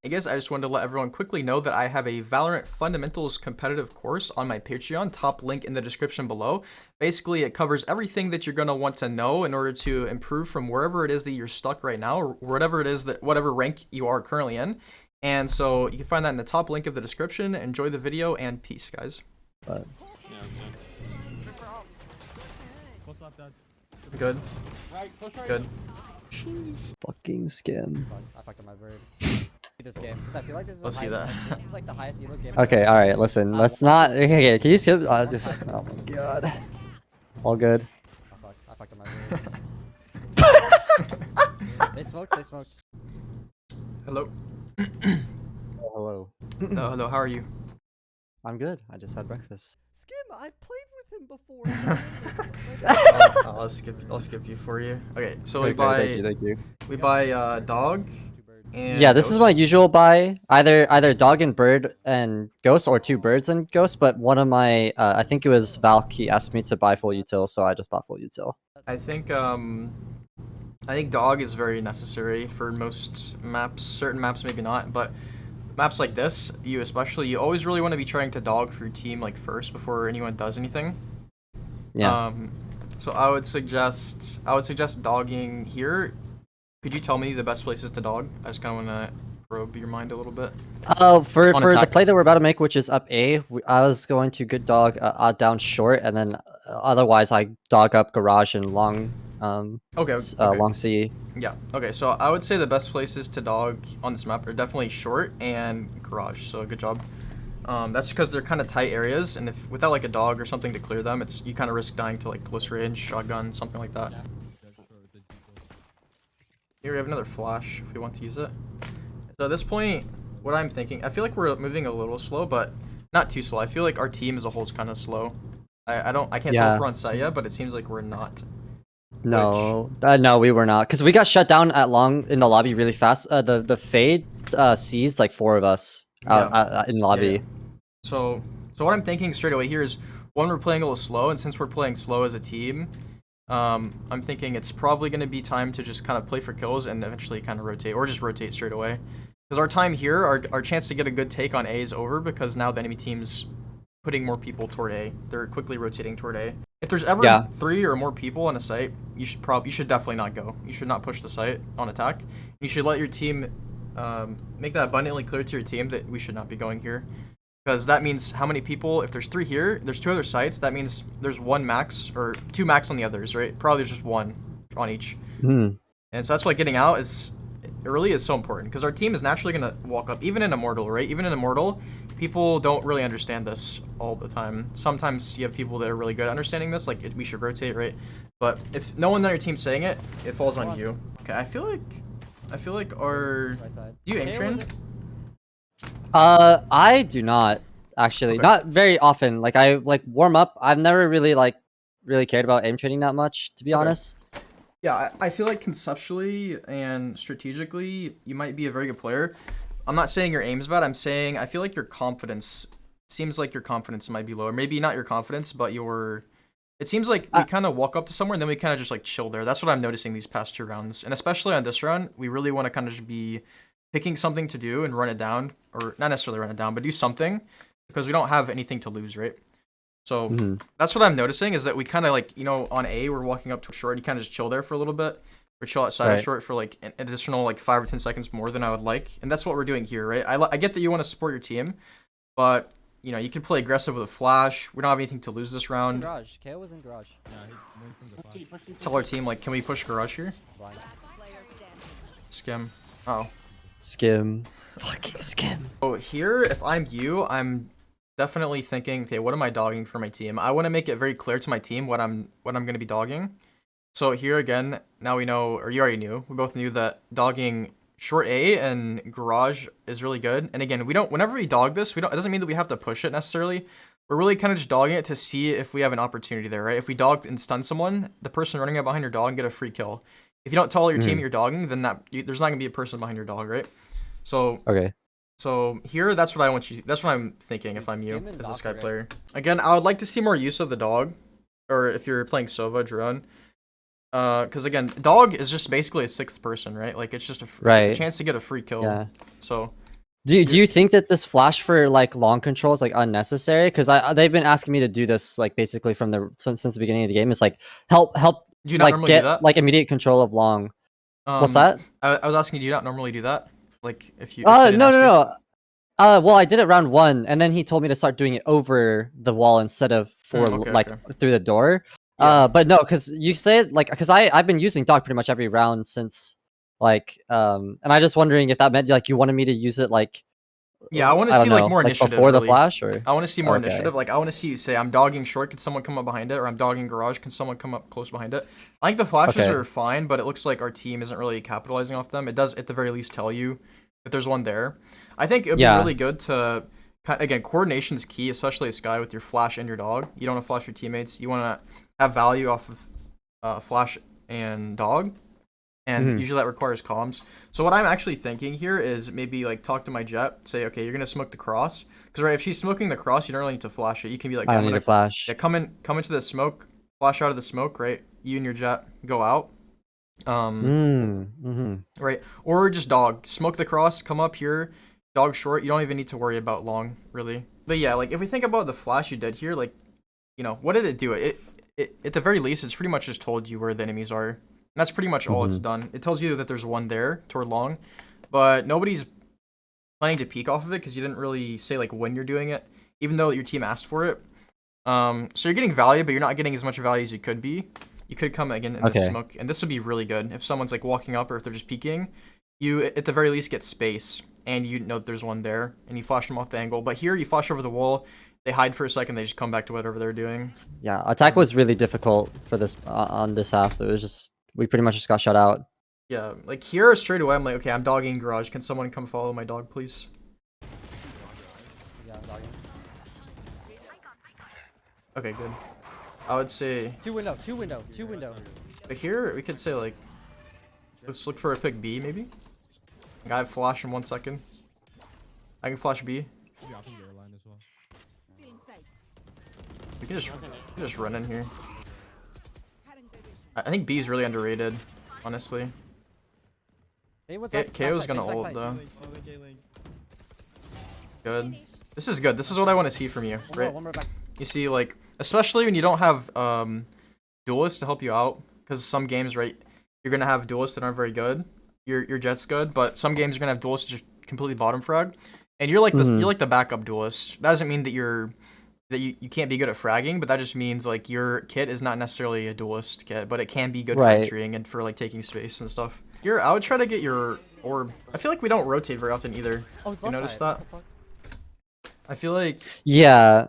Hey guys, I just wanted to let everyone quickly know that I have a Valorant Fundamentals competitive course on my Patreon, top link in the description below. Basically, it covers everything that you're going to want to know in order to improve from wherever it is that you're stuck right now, or whatever it is that whatever rank you are currently in. And so you can find that in the top link of the description. Enjoy the video and peace, guys. But Good. Good. fucking skim. I fucked up my bird. This game, because I feel like this is Let's see that. This is like the highest elo game. Okay, all right. Listen, let's not. Okay, can you skip? Just. Oh my god. All good. I fucked up my bird. They smoked. They smoked. Hello. Oh, hello. Oh, hello. How are you? I'm good. I just had breakfast. Skim, I've played with him before. I'll skip you for you. Okay, so Okay, we buy Thank you. we buy dog. And Yeah, this is ghost. my usual buy. Either dog and bird and ghost, or two birds and ghost. But one of my, I think it was Valky asked me to buy full util, so I just bought full util. I think dog is very necessary for most maps. Certain maps maybe not, but maps like this, you always really want to be trying to dog for your team like first before anyone does anything. Yeah. So I would suggest dogging here. Could you tell me the best places to dog? I just kind of want to probe your mind a little bit. For the attack. play that we're about to make, which is up A, I was going to good dog down short, and then otherwise I dog up garage and long. Okay. Long C. Yeah. Okay. So I would say the best places to dog on this map are definitely short and garage. So good job. That's because they're kind of tight areas, and if without like a dog or something to clear them, you kind of risk dying to like close range, shotgun, something like that. Here we have another flash if we want to use it. So at this point, what I'm thinking, I feel like we're moving a little slow, but not too slow. I feel like our team as a whole is kind of slow. I can't tell if we're on site yet, but it seems like we're not. No, no, we were not, because we got shut down at long in the lobby really fast. The fade sees like 4 of us out in lobby. Yeah. So what I'm thinking straight away here is, one, we're playing a little slow, and since we're playing slow as a team, I'm thinking it's probably going to be time to just kind of play for kills and eventually kind of rotate, or just rotate straight away. Because our time here, our chance to get a good take on A is over, because now the enemy team's putting more people toward A. They're quickly rotating toward A. If there's ever 3 or more people on a site, you should definitely not go. You should not push the site on attack. You should let your team make that abundantly clear to your team that we should not be going here. Because that means how many people, if there's 3 here, there's 2 other sites, that means there's 1 max, or 2 max on the others, right? Probably there's just 1 on each. And so that's why getting out early is so important, because our team is naturally going to walk up, even in Immortal, right? Even in Immortal, people don't really understand this all the time. Sometimes you have people that are really good at understanding this, like we should rotate, right? But if no one on your team's saying it, it falls on you. Okay, I feel like our... Do you aim train? I do not actually, not very often. Like I warm up. I've never really cared about aim training that much, to be honest. Yeah, I feel like conceptually and strategically, you might be a very good player. I'm not saying your aim's bad. I'm saying I feel like your confidence seems like your confidence might be lower. Maybe not your confidence, but your... It seems like we kind of walk up to somewhere and then we kind of just like chill there. That's what I'm noticing these past 2 rounds, and especially on this round, we really want to kind of just be picking something to do and run it down, or not necessarily run it down, but do something, because we don't have anything to lose, right? So that's what I'm noticing, is that we kind of like, on A, we're walking up to a short, you kind of just chill there for a little bit, or chill outside of short for like an additional like 5 or 10 seconds more than I would like, and that's what we're doing here, right? I get that you want to support your team, but you can play aggressive with a flash. We don't have anything to lose this round. Garage. KO was in garage. Tell our team, like, can we push garage here? Skim. Oh. Skim. Fucking skim. Oh, here, if I'm you, I'm definitely thinking, okay, what am I dogging for my team? I want to make it very clear to my team what I'm going to be dogging. So here again, now we know, or you already knew, we both knew that dogging short A and garage is really good. And again, whenever we dog this, it doesn't mean that we have to push it necessarily. We're really kind of just dogging it to see if we have an opportunity there, right? If we dog and stun someone, the person running up behind your dog and get a free kill. If you don't tell your team you're dogging, then there's not gonna be a person behind your dog, right? So So here, that's what I'm thinking if I'm you as a Sky player. Again, I would like to see more use of the dog, or if you're playing Sova, drone. Because again, dog is just basically a 6th person, right? Like it's just a chance to get a free kill. Yeah. So Do you think that this flash for like long control is like unnecessary? Because they've been asking me to do this like basically since the beginning of the game. It's like help Do you not like normally do get that? like immediate control of long. What's that? I was asking, do you not normally do that? Like if they didn't No ask no you? no. Well, I did it round 1, and then he told me to start doing it over the wall instead of for Okay, like okay. through the door. Yeah. But no, because you said like because I've been using dog pretty much every round since like and I just wondering if that meant like you wanted me to use it like Yeah, I want to I don't see like know more like initiative, before the really. flash or I want to see more okay. initiative. Like I want to see you say, I'm dogging short. Can someone come up behind it? Or I'm dogging garage. Can someone come up close behind it? I think the flashes Okay. are fine, but it looks like our team isn't really capitalizing off them. It does, at the very least, tell you that there's one there. I think it would be Yeah. really good to, again, coordination's key, especially at Sky with your flash and your dog. You don't want to flash your teammates. You want to have value off of flash and dog. And Mhm. usually that requires comms. So what I'm actually thinking here is maybe like talk to my jet, say, okay, you're gonna smoke the cross, because right, if she's smoking the cross, you don't really need to flash it. You can be like, I okay, don't I'm need gonna to flash. come into the smoke, flash out of the smoke, right? You and your jet go out, Mhm. right? Or just dog, smoke the cross, come up here, dog short. You don't even need to worry about long, really. But yeah, like if we think about the flash you did here, like, what did it do? It at the very least, it's pretty much just told you where the enemies are. And that's pretty much all it's Mhm. done. It tells you that there's one there toward long, but nobody's planning to peek off of it because you didn't really say like when you're doing it, even though your team asked for it. So you're getting value, but you're not getting as much value as you could be. You could come again in the Okay. smoke, and this would be really good if someone's like walking up or if they're just peeking. You at the very least get space, and you know that there's one there, and you flash them off the angle. But here you flash over the wall, they hide for a second, they just come back to whatever they're doing. Yeah, attack was really difficult for this on this half. It was just we pretty much just got shut out. Yeah, like here straight away, I'm like, okay, I'm dogging garage. Can someone come follow my dog, please? Yeah, I'm dogging. Okay, good. I would say, Two window. but here we could say like, let's look for a pick B maybe. Like, I have flash in 1 second. I can flash B. Yeah, I think you're line as well. We can just run in here. I think B is really underrated, honestly. Hey, what's up? KO's gonna ult though. Good. This is good. This is what I want to see from you, right? One more back. You see, like, especially when you don't have duelists to help you out, because some games, right, you're gonna have duelists that aren't very good. Your jet's good, but some games you're gonna have duelists just completely bottom frag, and you're like this. You're like the backup duelist. That doesn't mean that you can't be good at fragging, but that just means like your kit is not necessarily a duelist kit, but it can be good for entrying and for like taking space and stuff. I would try to get your orb. I feel like we don't rotate very often either. Oh, it's You left notice side. that? What the fuck? I feel like Yeah.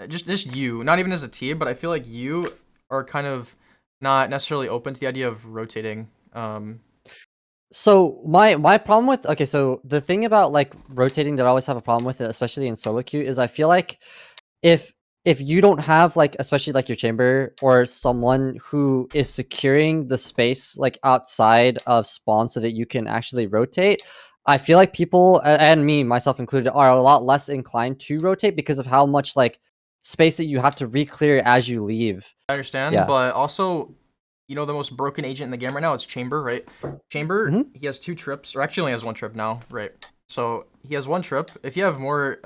just you, not even as a team, but I feel like you are kind of not necessarily open to the idea of rotating. So my problem with so the thing about like rotating that I always have a problem with it, especially in solo queue, is I feel like if you don't have like especially like your chamber or someone who is securing the space like outside of spawn so that you can actually rotate, I feel like people and me myself included are a lot less inclined to rotate because of how much like space that you have to re-clear as you leave. I understand, Yeah. but also, the most broken agent in the game right now is Chamber, right? Chamber, he has 2 trips, or actually only has 1 trip now, right? So he has 1 trip. If you have more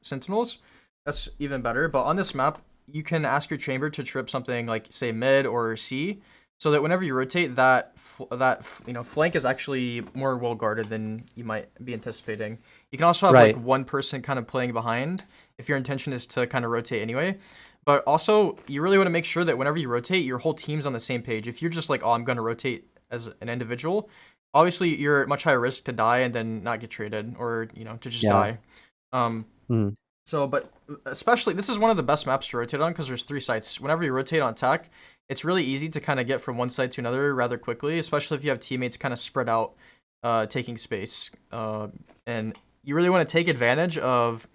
Sentinels, that's even better. But on this map, you can ask your Chamber to trip something like, say, mid or C, so that whenever you rotate, that flank is actually more well guarded than you might be anticipating. You can also have like one person kind of playing behind if your intention is to kind of rotate anyway. But also, you really want to make sure that whenever you rotate, your whole team's on the same page. If you're just like, oh, I'm going to rotate as an individual, obviously you're at much higher risk to die and then not get traded or, to just die. So, but especially, this is one of the best maps to rotate on because there's 3 sites. Whenever you rotate on attack, it's really easy to kind of get from one side to another rather quickly, especially if you have teammates kind of spread out, taking space. And you really want to take advantage of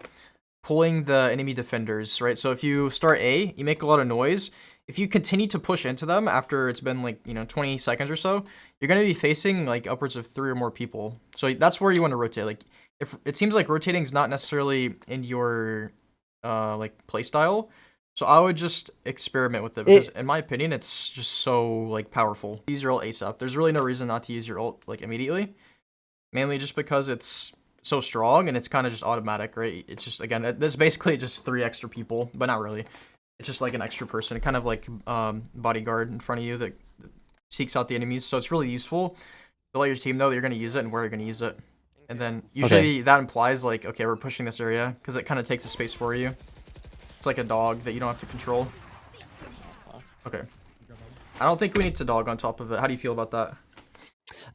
pulling the enemy defenders, right? So if you start A, you make a lot of noise. If you continue to push into them after it's been like, 20 seconds or so, you're going to be facing like upwards of 3 or more people. So that's where you want to rotate. Like, if it seems like rotating is not necessarily in your like play style, so I would just experiment with it because in my opinion it's just so like powerful. Use your ult ASAP. There's really no reason not to use your ult like immediately, mainly just because it's so strong, and it's kind of just automatic, right? It's just, again, this is basically just 3 extra people, but not really. It's just like an extra person, kind of like bodyguard in front of you that seeks out the enemies. So it's really useful to let your team know that you're going to use it and where you're going to use it. And then usually that implies like, okay, we're pushing this area because it kind of takes a space for you. It's like a dog that you don't have to control. Okay. I don't think we need to dog on top of it. How do you feel about that?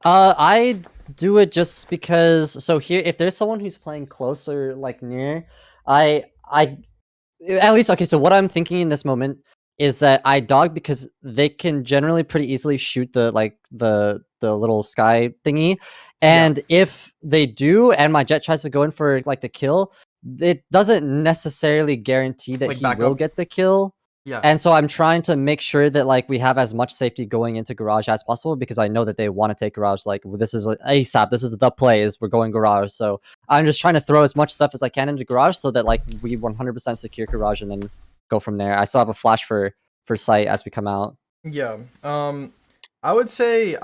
I do it just because. So here, if there's someone who's playing close or like near, I at least okay. So what I'm thinking in this moment is that I dog because they can generally pretty easily shoot the the little sky thingy, and if they do, and my jet tries to go in for like the kill, it doesn't necessarily guarantee that Like he back will up. get the kill. Yeah. And so I'm trying to make sure that like we have as much safety going into garage as possible because I know that they want to take garage. Like this is ASAP. This is the play. Is we're going garage. So I'm just trying to throw as much stuff as I can into garage so that like we 100% secure garage and then go from there. I still have a flash for sight as we come out. Yeah. I would say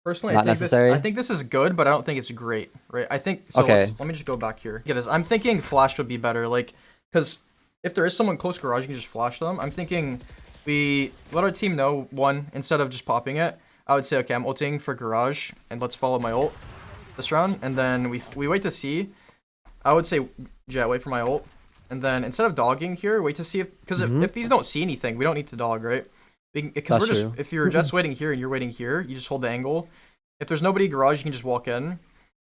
personally, Not necessary? I think this is good, but I don't think it's great, right? I think so. Okay. Let me just go back here. I'm thinking flash would be better, like because if there is someone close garage, you can just flash them. I'm thinking we let our team know, one, instead of just popping it, I would say, okay, I'm ulting for garage, and let's follow my ult this round, and then we wait to see. I would say, Jet, wait for my ult, and then instead of dogging here, wait to see because if these don't see anything, we don't need to dog, right? Because we're just, if your Jet's waiting here and you're waiting here, you just hold the angle. If there's nobody garage, you can just walk in,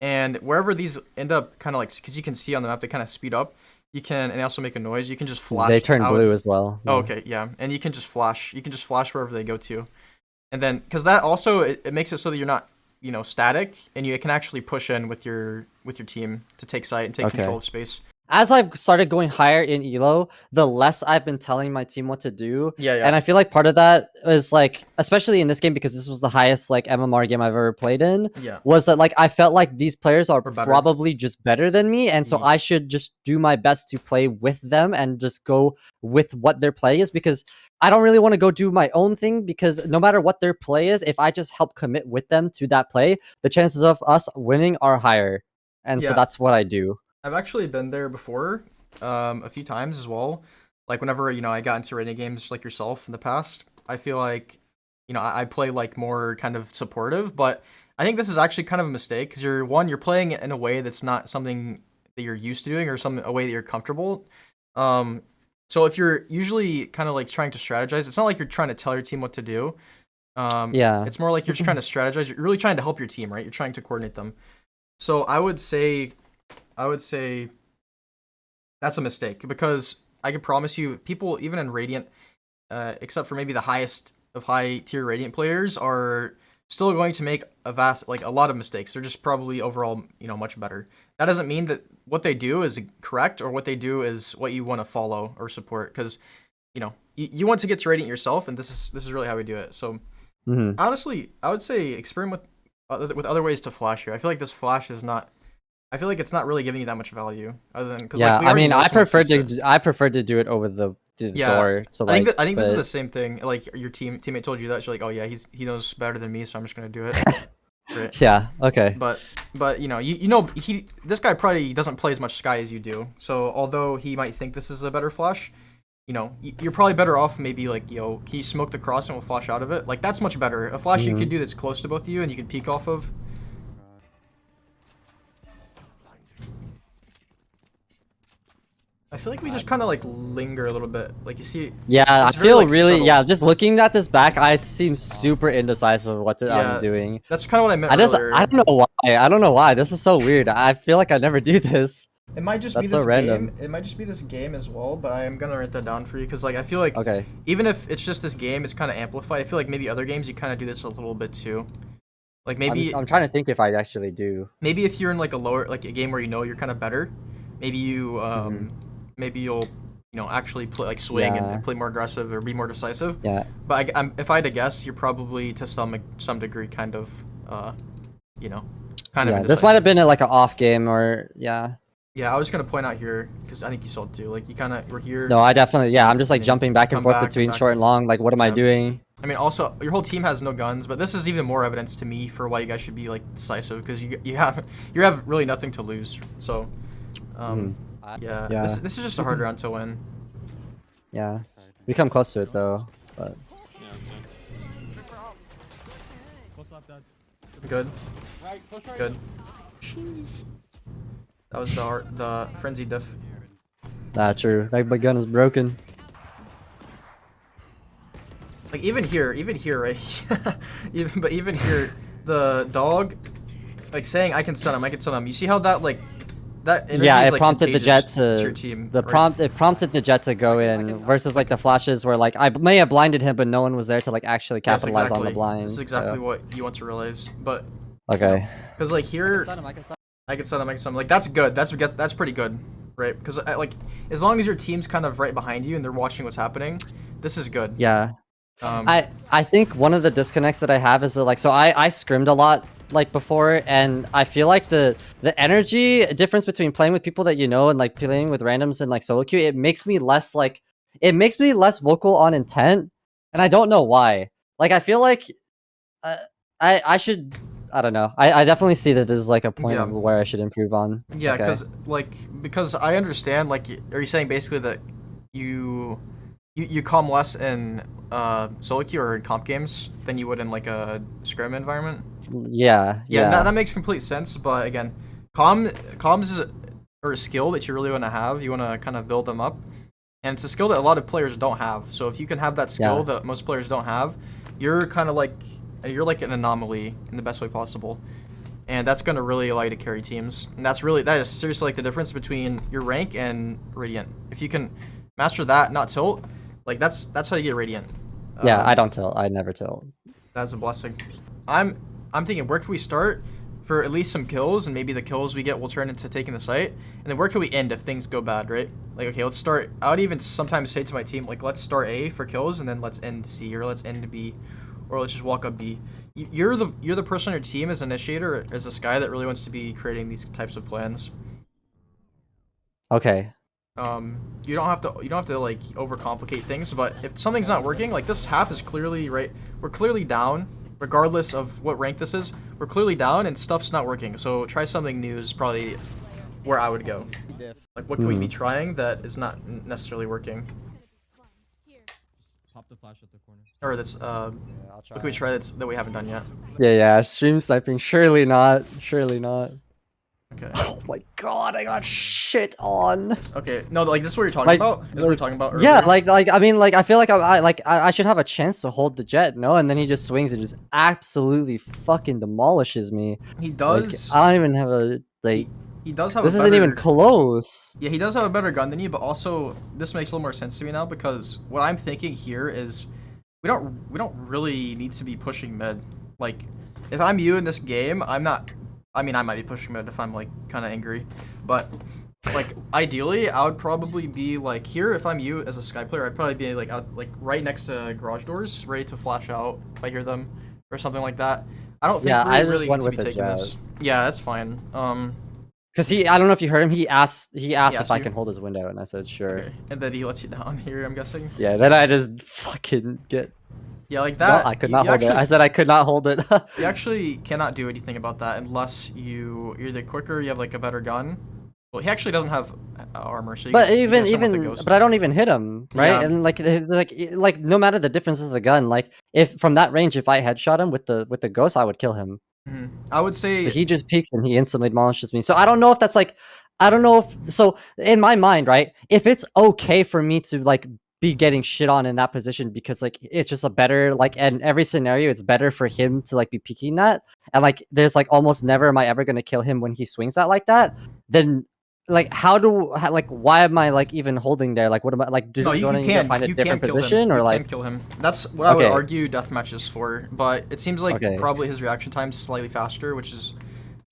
and wherever these end up, kind of like, because you can see on the map, they kind of speed up. You can, and they also make a noise. You can just flash. They turn out. blue as well. Oh, okay, yeah, and you can just flash. You can just flash wherever they go to, and then because that also it makes it so that you're not static, and you can actually push in with your team to take site and take control of space. As I've started going higher in elo, the less I've been telling my team what to do. Yeah. And I feel like part of that is like, especially in this game, because this was the highest like MMR game I've ever played in, was that like I felt like these players are probably just better than me, and so I should just do my best to play with them and just go with what their play is, because I don't really want to go do my own thing, because no matter what their play is, if I just help commit with them to that play, the chances of us winning are higher. And so that's what I do. I've actually been there before, a few times as well. Like whenever I got into rating games like yourself in the past, I feel like I play like more kind of supportive, but I think this is actually kind of a mistake because you're playing it in a way that's not something that you're used to doing or a way that you're comfortable. So if you're usually kind of like trying to strategize, it's not like you're trying to tell your team what to do. It's more like you're just trying to strategize. You're really trying to help your team, right? You're trying to coordinate them. So I would say that's a mistake, because I can promise you people even in Radiant, except for maybe the highest of high tier Radiant players, are still going to make a lot of mistakes. They're just probably overall, much better. That doesn't mean that what they do is correct or what they do is what you want to follow or support, because you want to get to Radiant yourself, and this is really how we do it. So honestly, I would say experiment with other ways to flash here. I feel like this flash is not. I feel like it's not really giving you that much value, other than because I mean, I prefer to do it over the door. So I think this is the same thing. Like your teammate told you that, you're like, oh yeah, he knows better than me, so I'm just gonna do it. Right. Yeah. Okay. But this guy probably doesn't play as much Sky as you do. So although he might think this is a better flash, you're probably better off maybe like, can you smoke the cross and we'll flash out of it? Like that's much better. A flash you could do that's close to both of you and you can peek off of. I feel like we just kind of like linger a little bit. Like you see. Yeah, I feel like, really subtle. just looking at this back, I seem super indecisive of what I'm doing. That's kind of what I meant earlier. I don't know why. I don't know why. This is so weird. I feel like I never do this. It might just be this game. It might just be this game as well, but I am gonna write that down for you because like I feel like even if it's just this game, it's kind of amplified. I feel like maybe other games you kind of do this a little bit too. Like maybe I'm trying to think if I actually do. Maybe if you're in like a game where you're kind of better, maybe you maybe you'll actually play like swing and play more aggressive or be more decisive. Yeah. But if I had to guess, you're probably to some degree kind of indecisive. This might have been like an off game or Yeah, I was gonna point out here because I think you saw it too. Like you kind of were here. No, I definitely I'm just like jumping back and forth between short and long. Like what am I doing? I mean, also your whole team has no guns, but this is even more evidence to me for why you guys should be like decisive because you have really nothing to lose. So, yeah, Yeah. This is just a hard round to win. Yeah. We come close to it though, but Yeah, okay. Good, Right, push right. good. That was the frenzy diff. nah, true. Like my gun is broken. Like even here, right? even here, the dog, like saying I can stun him. You see how that like that energy Yeah, is, it like, prompted the jet contagious to your team. the right? prompt. It prompted the jet to go in versus like the flashes where like I may have blinded him, but no one was there to like actually Yes, capitalize on the exactly. blind. This is exactly so. what you want to realize. But Okay. because like here, I can stun I can stun him. Like that's good. That's pretty good, right? Because like as long as your team's kind of right behind you and they're watching what's happening, this is good. Yeah. Um, I think one of the disconnects that I have is that like so I scrimmed a lot like before and I feel like the energy difference between playing with people that you know and like playing with randoms and like solo queue it makes me less vocal on intent and I don't know why. Like I feel like I should I don't know. I definitely see that this is like a point Yeah. of where I should improve on. Yeah, Okay. because I understand. Like, are you saying basically that you calm less in solo queue or in comp games than you would in like a scrim environment? Yeah. Yeah, that makes complete sense. But again, comms is a skill that you really want to have. You want to kind of build them up, and it's a skill that a lot of players don't have. So if you can have that skill Yeah. that most players don't have, you're kind of like an anomaly in the best way possible. And that's going to really allow you to carry teams. And that is seriously like the difference between your rank and Radiant. If you can master that, not tilt, like that's how you get Radiant. Yeah, I don't tilt. I never tilt. That's a blessing. I'm thinking, where can we start for at least some kills, and maybe the kills we get will turn into taking the site. And then where can we end if things go bad, right? Like, okay, let's start. I would even sometimes say to my team, like, let's start A for kills, and then let's end C, or let's end B, or let's just walk up B. You're the person on your team as initiator, as a Skye that really wants to be creating these types of plans. Okay. You don't have to like overcomplicate things, but if something's not working, like this half is clearly right. We're clearly down, regardless of what rank this is. We're clearly down, and stuff's not working. So try something new is probably where I would go. Like, what can we be trying that is not necessarily working? Pop the flash at the corner. Or that's I'll what can we try that we haven't done yet? Yeah, stream sniping. Surely not. Surely not. Okay. Oh my god, I got shit on. Okay. No, like this is what you're talking Like- about. This is what we're talking about. Yeah, Earlier? I mean, I feel like I should have a chance to hold the jet, no? And then he just swings and just absolutely fucking demolishes me. He Like, does. I don't even have a like. He does have. This a isn't even better- close. Yeah, he does have a better gun than you, but also this makes a little more sense to me now because what I'm thinking here is we don't really need to be pushing mid. Like, if I'm you in this game, I'm not. I mean, I might be pushing mid if I'm like kind of angry, but like ideally, I would probably be like here if I'm you as a Skye player. I'd probably be like out like right next to garage doors, ready to flash out if I hear them or something like that. I don't think Yeah, we I just really went need to be with the taking this. Yeah, that's fine. Cause I don't know if you heard him. He asked asked if I you? can hold his window, and I said sure. Okay. And then he lets you down here, I'm guessing. Yeah, then I just fucking get. Yeah, like No, that. I could you not hold actually, it. I said I could not hold it. You actually cannot do anything about that unless you're either quicker, you have like a better gun. Well, he actually doesn't have armor, so you But can, you can hit someone with a even ghost. but I don't even hit him, right? Yeah. And like no matter the difference of the gun, like if from that range, if I headshot him with the ghost, I would kill him. Mhm. I would say So he just peeks and he instantly demolishes me. So I don't know if that's like, I don't know if so in my mind, right? If it's okay for me to like be getting shit on in that position because like it's just a better like in every scenario it's better for him to like be peeking that and like there's like almost never am I ever gonna kill him when he swings that like that. Then like like why am I like even holding there? Like what am I like? Do no, I need to can find a you different can kill position him. or You like? can kill him. That's what I would Okay. argue deathmatch is for. But it seems like Okay. probably his reaction time's slightly faster, which is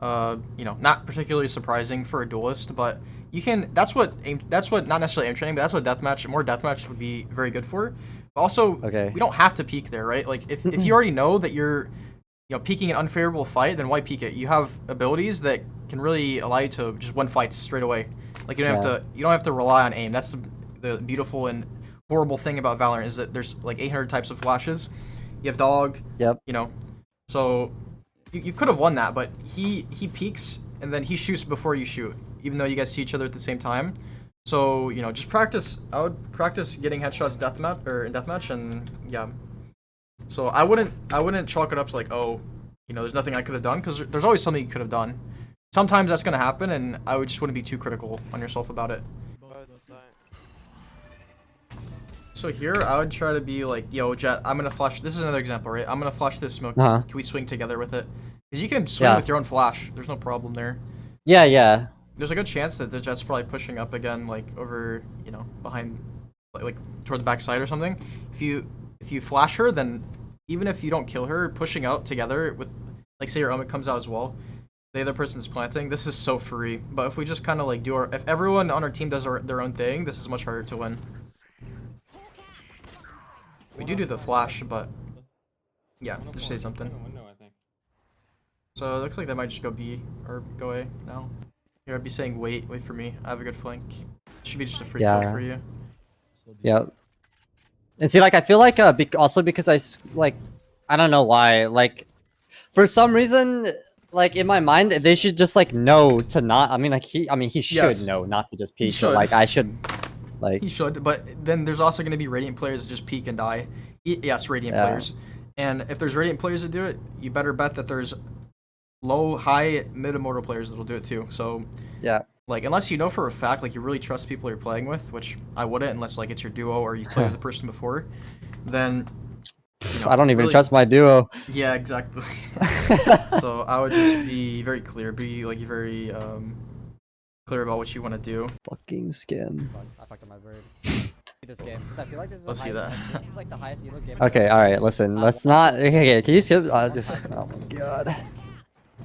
not particularly surprising for a duelist, but you can. That's what not necessarily aim training, but that's what more deathmatch would be very good for. But also, Okay. we don't have to peek there, right? Like if you already know that you're peeking an unfavorable fight, then why peek it? You have abilities that can really allow you to just win fights straight away. Like you don't have to rely on aim. That's the beautiful and horrible thing about Valorant is that there's like 800 types of flashes. You have dog. Yep. You know, so you could have won that, but he peeks and then he shoots before you shoot, even though you guys see each other at the same time. So you know, just practice. I would practice getting headshots deathmatch or in deathmatch, and yeah. So I wouldn't chalk it up to like, oh, you know, there's nothing I could have done, because there's always something you could have done. Sometimes that's gonna happen, and I just wouldn't be too critical on yourself about it. So here, I would try to be like, yo, Jet, I'm gonna flash. This is another example, right? I'm gonna flash this smoke. Uh-huh. Can we swing together with it? Because you can swing with your own flash. There's no problem there. Yeah, yeah. There's a good chance that the Jet's probably pushing up again, like over, you know, behind, like toward the backside or something. If you flash her, then even if you don't kill her, pushing out together with, like, say your omen comes out as well, the other person's planting. This is so free. But if we just kind of like do our, if everyone on our team does their own thing, this is much harder to win. We do the flash, but yeah, just say something. So it looks like they might just go B or go A now. Here, I'd be saying wait for me. I have a good flank. Should be just a free kill for you. Yep. And see, like, I feel like also because I don't know why, like, for some reason, like, in my mind, they should just like know to not. I mean, like, he should know not to just peek. But, like, I should. Like, he should, but then there's also going to be Radiant players that just peek and die. Yes, Radiant players. And if there's Radiant players that do it, you better bet that there's low, high, mid Immortal players that'll do it too. So yeah, like, unless you know for a fact, like, you really trust people you're playing with, which I wouldn't unless like it's your duo or you played with the person before, then you know, I don't even really, trust my duo. Yeah, exactly. So I would just be very clear, be like very clear about what you want to do. Fucking skin. I fucked up my bird. This game, because I feel like this is Let's see that. This is like the highest elo game. Okay, all right. Listen, let's not. Okay, can you skip? Just. Oh my god.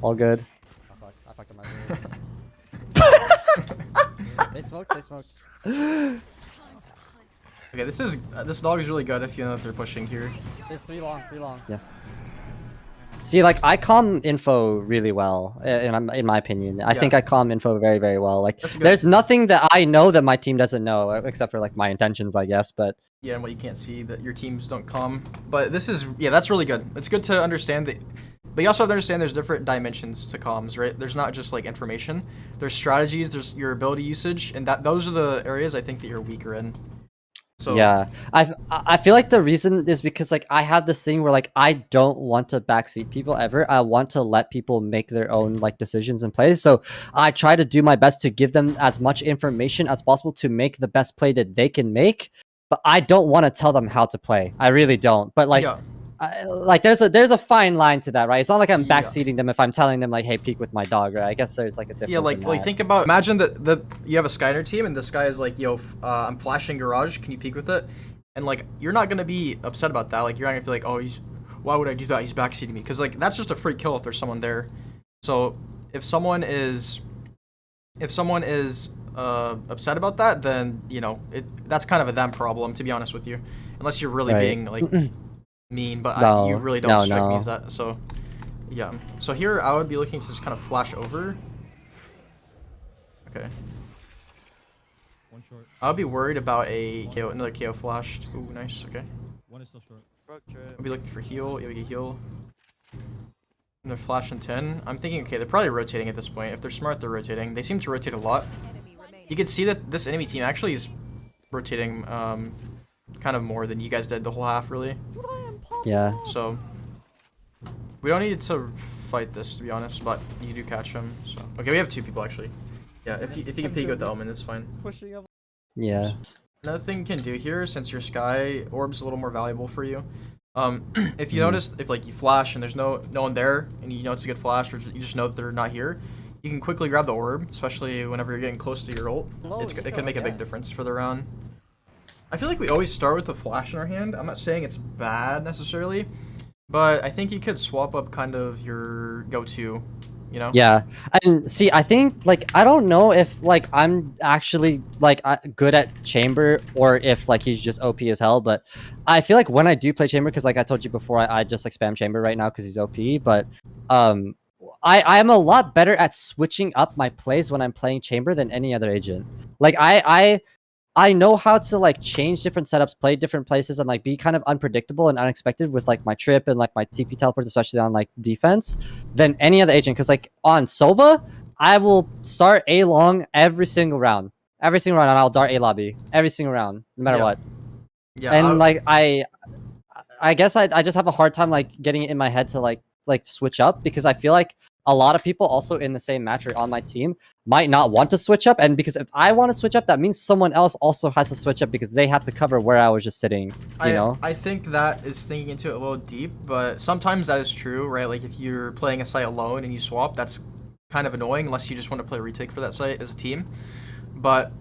All good. I fucked up my bird. They smoked. Okay, this dog is really good if you know that they're pushing here. There's three long. Yeah. See, like, I comm info really well, in my opinion. I think I comm info very, very well. Like, there's nothing that I know that my team doesn't know, except for, like, my intentions, I guess, but... Yeah, and what you can't see, that your teams don't comm. But this is, yeah, that's really good. It's good to understand that, but you also have to understand there's different dimensions to comms, right? There's not just, like, information. There's strategies, there's your ability usage, and those are the areas I think that you're weaker in. So, yeah, I feel like the reason is because, like, I have this thing where, like, I don't want to backseat people ever. I want to let people make their own, like, decisions and plays. So I try to do my best to give them as much information as possible to make the best play that they can make. But I don't want to tell them how to play. I really don't. But like, there's a fine line to that, right? It's not like I'm backseating them if I'm telling them like, hey, peek with my dog, right? I guess there's like a difference. Yeah, like think about, imagine that you have a Skyner team and this guy is like, yo, I'm flashing garage, can you peek with it? And like, you're not gonna be upset about that. Like, you're not gonna feel like, oh, why would I do that? He's backseating me, because like that's just a free kill if there's someone there. So if someone is upset about that, then you know that's kind of a them problem, to be honest with you. Unless you're really being like mean, but you really don't strike me as that. So yeah. So here I would be looking to just kind of flash over. Okay. One short. I would be worried about a KO, another KO flashed. Ooh, nice. Okay. One is still short. I'll be looking for heal. Yeah, we get heal. And they're flash in 10. I'm thinking, okay, they're probably rotating at this point. If they're smart, they're rotating. They seem to rotate a lot. You can see that this enemy team actually is rotating kind of more than you guys did the whole half, really. Yeah. So we don't need to fight this, to be honest, but you do catch him. So okay, we have two people actually. Yeah, if you can peek with the omen, that's fine. Yeah. Another thing you can do here, since your sky orb's a little more valuable for you, if you notice, if like you flash and there's no one there, and you know it's a good flash, or you just know that they're not here, you can quickly grab the orb, especially whenever you're getting close to your ult. It can make a big difference for the round. I feel like we always start with the flash in our hand. I'm not saying it's bad necessarily, but I think you could swap up kind of your go-to, you know? Yeah. And see, I think, like, I don't know if, like, I'm actually, like, good at Chamber or if, like, he's just OP as hell, but I feel like when I do play Chamber, because, like I told you before, I just, like, spam Chamber right now because he's OP, but, I am a lot better at switching up my plays when I'm playing Chamber than any other agent. Like, I know how to like change different setups, play different places, and like be kind of unpredictable and unexpected with like my trip and like my TP teleports, especially on like defense, than any other agent. Because like on Sova, I will start A long every single round, and I'll dart A lobby every single round, no matter Yeah. what. Yeah, And like I guess I just have a hard time like getting it in my head to like switch up, because I feel like a lot of people also in the same match or on my team might not want to switch up, and because if I want to switch up, that means someone else also has to switch up because they have to cover where I was just sitting, you know? I think that is thinking into it a little deep, but sometimes that is true, right? Like if you're playing a site alone and you swap, that's kind of annoying unless you just want to play retake for that site as a team. But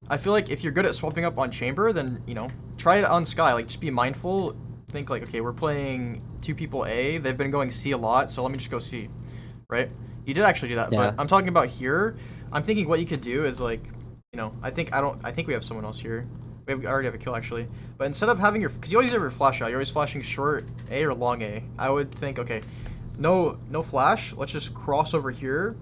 I feel like if you're good at swapping up on chamber, then, you know, try it on Sky. Like just be mindful. Think like, okay, we're playing 2 people A. They've been going C a lot, so let me just go C, right? You did actually do that, Yeah. but I'm talking about here. I'm thinking what you could do is like, you know, I think we have someone else here. I already have a kill actually. But instead of having your, because you always have your flash out, you're always flashing short A or long A. I would think, okay, no flash. Let's just cross over here,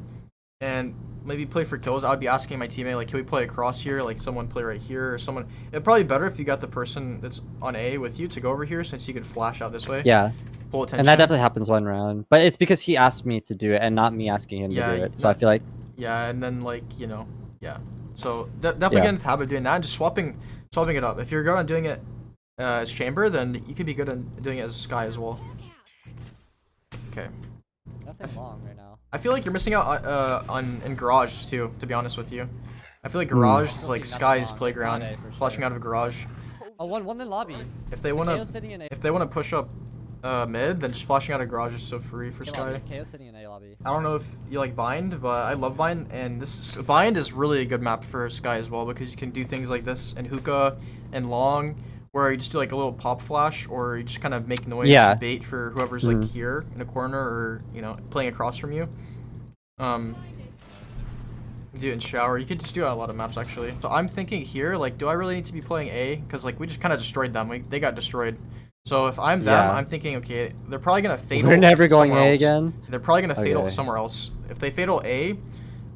and maybe play for kills. I would be asking my teammate, like, can we play across here? Like, someone play right here, or someone. It'd probably be better if you got the person that's on A with you to go over here, since you could flash out this way. Yeah. Pull attention. And that definitely happens one round, but it's because he asked me to do it and not me asking him to do it. So I feel like, yeah, and then like, you know, yeah. So definitely get into the habit of doing that and just swapping it up. If you're good on doing it as chamber, then you could be good at doing it as Sky as well. Okay. nothing long right now. I feel like you're missing out in garage too, to be honest with you. I feel like garage is like Sky's playground, flashing out of a garage. Oh, one in lobby. If they wanna KO's sitting in A. if they wanna push up mid, then just flashing out of garage is so free for Sky. KO's sitting in A lobby. I don't know if you like Bind, but I love Bind, and this Bind is really a good map for Sky as well, because you can do things like this in hookah and long, where you just do like a little pop flash, or you just kind of make noise, Yeah. bait for whoever's like here in a corner, or you know, playing across from you. You do it in shower. You could just do it on a lot of maps actually. So I'm thinking here, like, do I really need to be playing A? Because like we just kind of destroyed them. They got destroyed. So if I'm them, Yeah. I'm thinking, okay, they're probably gonna fatal. We're never going somewhere A else. again. They're probably gonna fatal Okay. somewhere else. If they fatal A,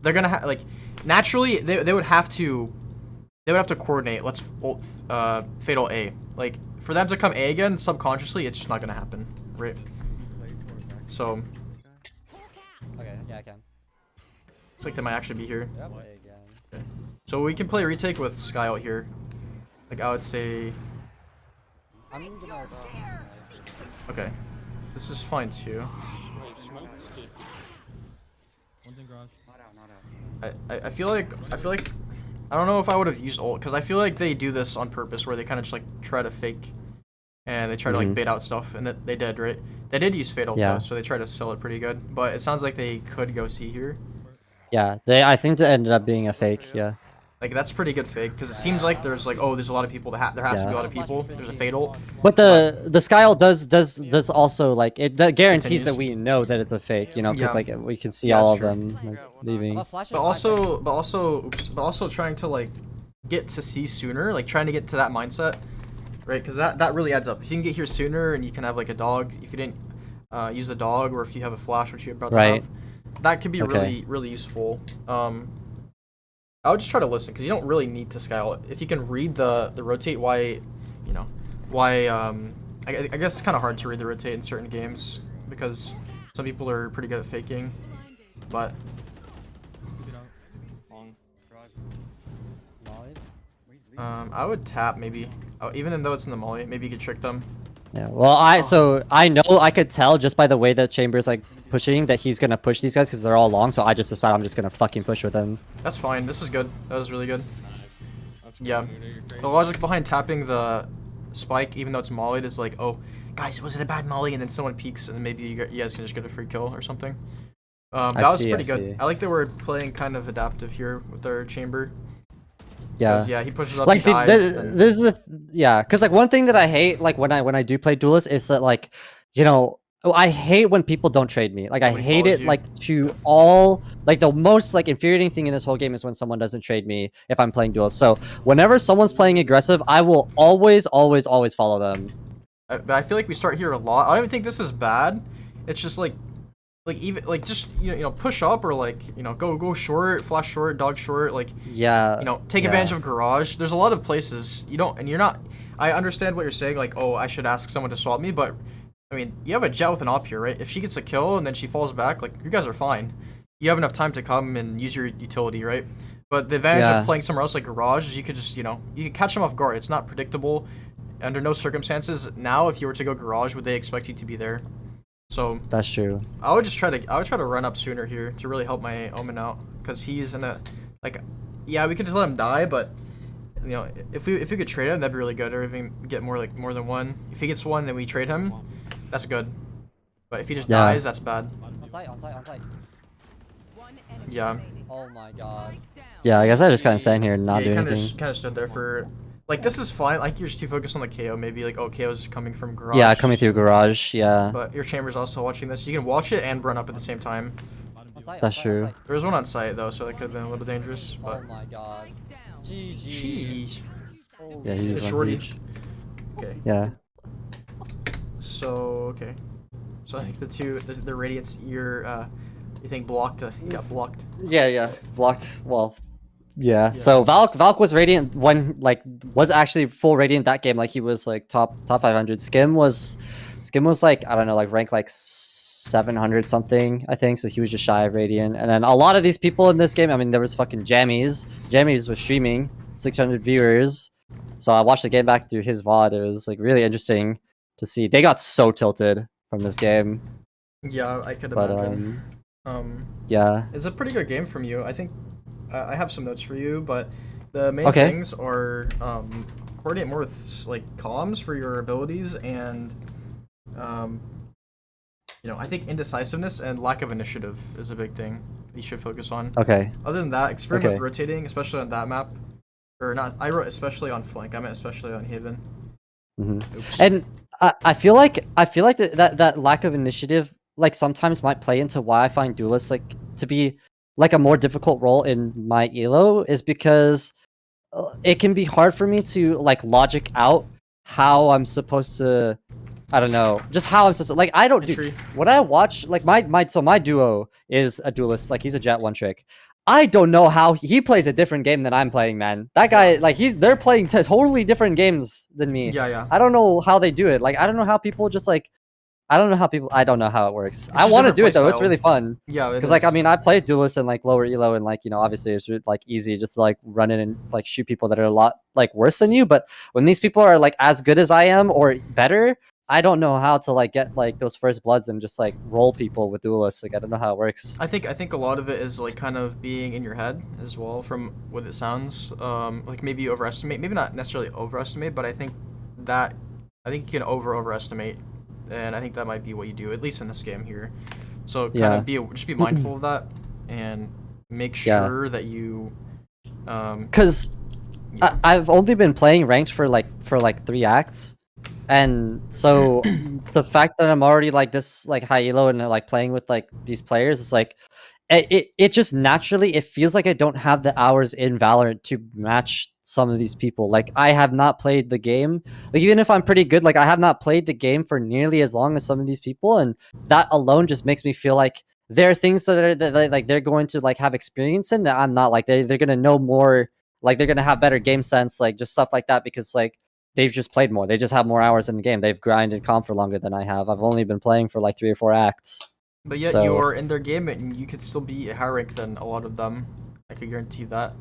they're gonna like naturally they would have to coordinate. Let's fatal A. Like for them to come A again subconsciously, it's just not gonna happen, right? So Okay, yeah, I can. it's like they might actually be here. Yep. A again. So we can play retake with Sky out here. Like I would say, I'm gonna okay, this is fine too. One's in garage. I feel like I don't know if I would have used ult, because I feel like they do this on purpose, where they kind of just like try to fake, and they try to like bait out stuff, and that they did, right? They did use fatal Yeah. though, so they tried to sell it pretty good. But it sounds like they could go see here. Yeah, I think that ended up being a fake. Yeah. Like that's pretty good fake, because it seems like there's like, oh, there's a lot of people there has to be a lot of people. There's a fatal. But the Skyle does also like it guarantees that Continues. we know that it's a fake, you know, because Yeah. like we can see Yeah, all of that's them like, leaving. But also trying to like get to see sooner, like trying to get to that mindset, right? Because that really adds up. If you can get here sooner and you can have like a dog, if you didn't use the dog, or if you have a flash, which you're about to Right. have, that could be Okay. really useful. I would just try to listen, because you don't really need to scout. If you can read the rotate, why, you know, why I guess it's kind of hard to read the rotate in certain games, because some people are pretty good at faking, but Keep it out. I would tap maybe. Oh, even though it's in the molly, maybe you could trick them. Yeah. Well, I know I could tell just by the way that Chamber's like pushing that he's gonna push these guys because they're all long. So I just decided I'm just gonna fucking push with them. That's fine. This is good. That was really good. Yeah. The logic behind tapping the spike, even though it's mollied, is like, oh, guys, was it a bad molly? And then someone peeks, and then maybe you guys can just get a free kill or something. That was pretty good. I like that we're playing kind of adaptive here with our chamber. Yeah. Yeah, he pushes up. Like, he see, dies, this is yeah, because like one thing that I hate, like when I do play duelist, is that like, you know, I hate when people don't trade me. Like I Nobody hate follows it you. like to all like the most like infuriating thing in this whole game is when someone doesn't trade me if I'm playing duels. So whenever someone's playing aggressive, I will always follow them. I feel like we start here a lot. I don't even think this is bad. It's just like like even like just push up or like go short, flash short, dog short, like Yeah. take yeah. advantage of garage. There's a lot of places you don't, and you're not. I understand what you're saying, like, oh, I should ask someone to swap me, but I mean, you have a jet with an op here, right? If she gets a kill and then she falls back, like, you guys are fine. You have enough time to come and use your utility, right? But the advantage Yeah. of playing somewhere else like garage is you could just, you can catch them off guard. It's not predictable. Under no circumstances now, if you were to go garage, would they expect you to be there? So That's true. I would try to run up sooner here to really help my Omen out, because he's in a, like, yeah, we could just let him die, but if we could trade him, that'd be really good, or even get more than one. If he gets one, then we trade him. That's good. But if he just Yeah. dies, that's bad. On site. Yeah. Oh my god. Yeah, I guess I just kind of stand here and not Yeah, do you anything. kind of stood there for, like, this is fine. Like, you're just too focused on the KO. Maybe like, oh, KO's just coming from garage. Yeah, coming through garage. Yeah. But your chamber's also watching this. You can watch it and run up at the same time. That's true. There was one on site though, so that could have been a little dangerous. But Oh my god. GG. jeez. Yeah, he It's just shorty. went huge. Okay. Yeah. So okay. So I think the radiance you think blocked? Yeah, blocked. Yeah. Blocked. Well, yeah. So Valk was radiant when was actually full radiant that game. Like he was like top 500. Skim was like, I don't know, like ranked like 700 something, I think. So he was just shy of radiant. And then a lot of these people in this game, I mean, there was fucking Jammies. Jammies was streaming 600 viewers. So I watched the game back through his VOD. It was like really interesting to see. They got so tilted from this game. Yeah, I could But imagine. yeah. It's a pretty good game from you. I think I have some notes for you, but the main Okay. things are coordinate more with like comms for your abilities, and I think indecisiveness and lack of initiative is a big thing you should focus on. Okay. Other than that, experiment with Okay. rotating, especially on that map. Or not, I wrote especially on flank. I meant especially on Haven. Oops. And I feel like that lack of initiative like sometimes might play into why I find duelists like to be like a more difficult role in my elo, is because it can be hard for me to like logic out how I'm supposed to, I don't know, just how I'm supposed to, like, I don't do Entry. when I watch like my duo is a duelist, like he's a jet one trick. I don't know how he plays a different game than I'm playing, man. That guy, like, they're playing totally different games than me. Yeah. I don't know how they do it. Like, I don't know how people just like, I don't know how it works. I just want to different do it though. It's playstyle. really fun. Yeah, Because like, I mean, I played duelist in like lower elo, and like, obviously it's like easy just to like run in and like shoot people that are a lot like worse than you. But when these people are like as good as I am or better, I don't know how to like get like those first bloods and just like roll people with duelists. Like, I don't know how it works. I think a lot of it is like kind of being in your head as well, from what it sounds. Like maybe you overestimate, maybe not necessarily overestimate, but I think you can overestimate, and I think that might be what you do, at least in this game here. So kind of just be mindful of that, and make sure that you Because I've only been playing ranked for like 3 acts, and so the fact that I'm already like this like high elo and like playing with like these players is like it just naturally, it feels like I don't have the hours in Valorant to match some of these people. Like, I have not played the game, like, even if I'm pretty good, like I have not played the game for nearly as long as some of these people, and that alone just makes me feel like there are things that like they're going to like have experience in that I'm not. Like, they're gonna know more, like they're gonna have better game sense, like just stuff like that, because like they've just played more, they just have more hours in the game, they've grinded comp for longer than I have. I've only been playing for like 3 or 4 acts. But yet So- you're in their game, and you could still be higher rank than a lot of them. I could guarantee that.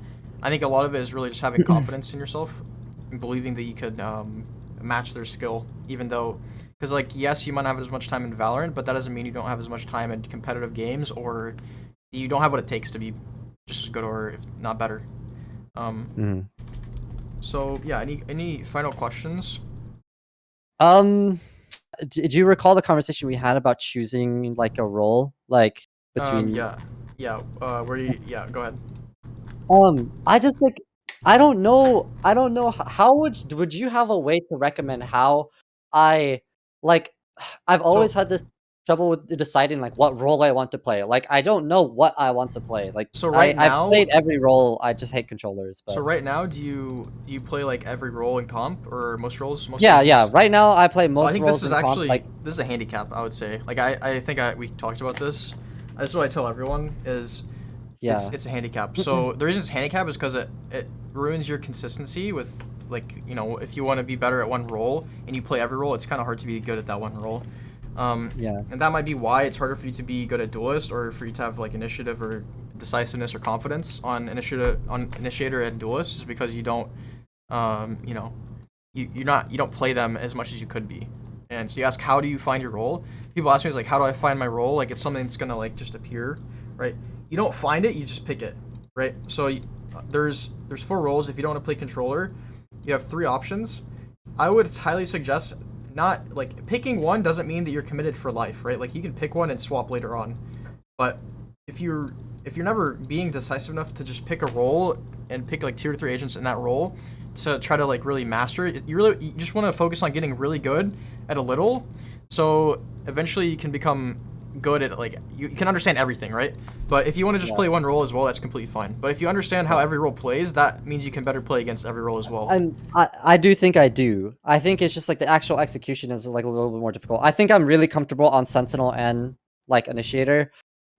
I think a lot of it is really just having confidence in yourself and believing that you could match their skill, even though, because like, yes, you might not have as much time in Valorant, but that doesn't mean you don't have as much time in competitive games, or you don't have what it takes to be just as good, or if not better. So yeah, any final questions? Did you recall the conversation we had about choosing like a role, like between? Yeah. Where you? Yeah, go ahead. I just like, I don't know how would you have a way to recommend how I like, I've always had this trouble with deciding like what role I want to play. Like I don't know what I want to play. Like So right now- I've played every role. I just hate controllers. But So right now, do you play like every role in comp or most roles? Most yeah, roles? yeah. Right now I play So most I think roles this is in comp, actually like this is a handicap. I would say. Like I think we talked about this. This is what I tell everyone is. yeah. It's a handicap. So the reason it's a handicap is because it ruins your consistency with like if you want to be better at one role and you play every role, it's kind of hard to be good at that one role. Yeah. And that might be why it's harder for you to be good at duelist or for you to have like initiative or decisiveness or confidence on initiator and duelist is because you don't you don't play them as much as you could be. And so you ask, how do you find your role? People ask me, like, how do I find my role? Like, it's something that's gonna like just appear, right? You don't find it, you just pick it, right? So there's 4 roles. If you don't want to play controller, you have 3 options. I would highly suggest not like picking one doesn't mean that you're committed for life, right? Like you can pick one and swap later on, but if you're never being decisive enough to just pick a role and pick like 2 or 3 agents in that role to try to like really master it, you just want to focus on getting really good at a little, so eventually you can become good at like you can understand everything, right? But if you want to just play one role as well, that's completely fine. But if you understand how every role plays, that means you can better play against every role as well. And I do think I do. I think it's just like the actual execution is like a little bit more difficult. I think I'm really comfortable on Sentinel and like Initiator,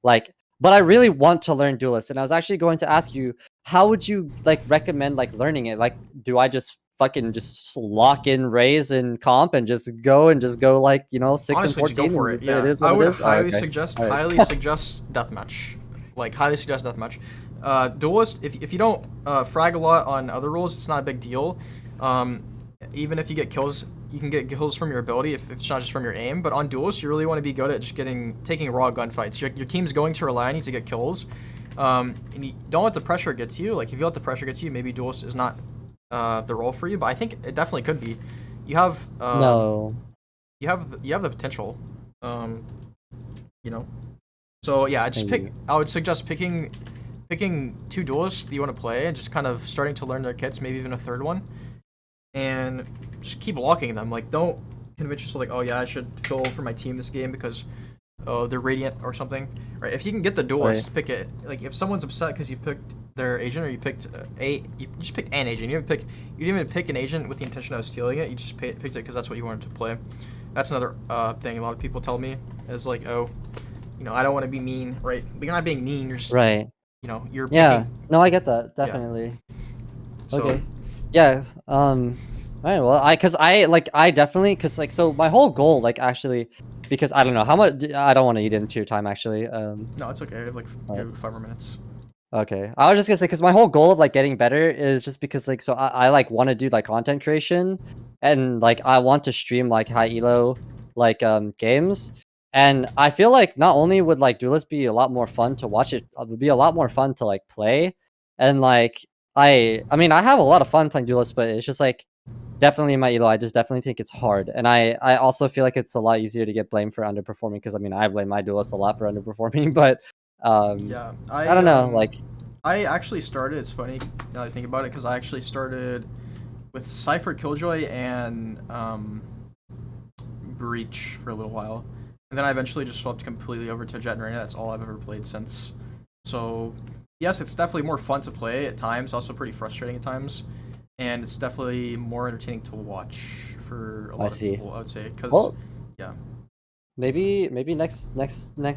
like, but I really want to learn Duelist. And I was actually going to ask you, how would you like recommend like learning it? Like, do I just fucking just lock in Raze and comp and just go like 6 Honestly, and just 14? go for And it. just, Yeah, it is I what would it is? highly Okay. suggest All right. highly suggest deathmatch. Like highly suggest deathmatch. Duelist, if you don't frag a lot on other roles, it's not a big deal. Even if you get kills, you can get kills from your ability if it's not just from your aim. But on Duelist, you really want to be good at just taking raw gunfights. Your team's going to rely on you to get kills, and you don't let the pressure get to you. Like if you let the pressure get to you, maybe Duelist is not the role for you. But I think it definitely could be. You have No. you have the potential, So yeah, I would suggest picking 2 duelists that you want to play and just kind of starting to learn their kits, maybe even a 3rd one, and just keep locking them. Like don't convince yourself like, oh yeah, I should fill for my team this game because they're radiant or something, right? If you can get the duelist, pick it. Like if someone's upset because you picked their agent or you picked you just picked an agent. You didn't even pick an agent with the intention of stealing it. You just picked it because that's what you wanted to play. That's another thing a lot of people tell me is like, oh, I don't want to be mean, right? But you're not being mean. You're just Right. You're Yeah. picking, No, I get that. Definitely. so, Okay. Yeah. All right. Well, I definitely, cause so my whole goal, like actually, because I don't know how much. I don't want to eat into your time actually. No, it's okay. I have like Right. 5 more minutes. Okay. I was just gonna say, cause my whole goal of like getting better is just because like so I like want to do like content creation, and like I want to stream like high elo like games. And I feel like not only would like Duelist be a lot more fun to watch, it would be a lot more fun to like play. And like I mean I have a lot of fun playing Duelist, but it's just like definitely in my elo I just definitely think it's hard. And I also feel like it's a lot easier to get blamed for underperforming, because I mean I blame my Duelist a lot for underperforming, but Yeah, I don't know, like I actually started. It's funny now that I think about it because I actually started with Cypher, Killjoy, and Breach for a little while, and then I eventually just swapped completely over to Jet and Reyna. That's all I've ever played since. So yes, it's definitely more fun to play at times, also pretty frustrating at times, and it's definitely more entertaining to watch for a lot of people, I would say, because yeah. Maybe next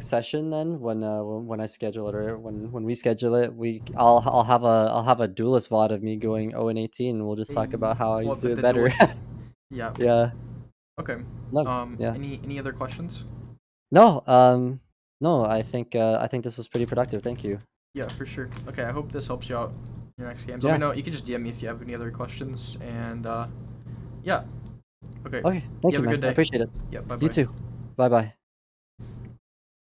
session then, when I schedule it, or when we schedule it, I'll have a Duelist VOD of me going 0-18, and we'll just talk about how I do it better. Yeah. Yeah. Okay. No, yeah. Any other questions? No, no, I think this was pretty productive. Thank you. Yeah, for sure. Okay, I hope this helps you out in your next games. Yeah. Let me know. You can just DM me if you have any other questions, and yeah. Okay. Okay, thank you, have a man. good day. I appreciate it. Yeah, bye-bye. You too. Bye bye.